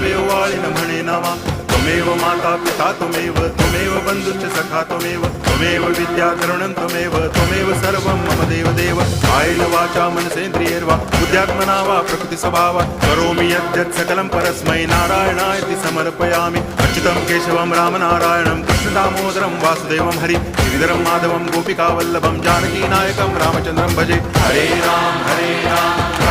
सर्वे ओवाळीन म्हणे नामा त्वमेव माता पिता त्वमेव बंधुश्च सखा त्वमेव विद्या तरुणं त्वमेव सर्वं मम देव कायेन वाचा मनसेन्द्रियैर्वा बुद्ध्यात्मना वा प्रकृति स्वभावात् करोमि यद्यत् सकलं परस्मै नारायणायति समर्पयामि अच्युतं केशवं रामनारायणं कृष्णदामोदरं वासुदेवं हरि गिरिधरं माधवं गोपिकावल्लभं जानकीनायकं रामचन्द्रं भजे हरे राम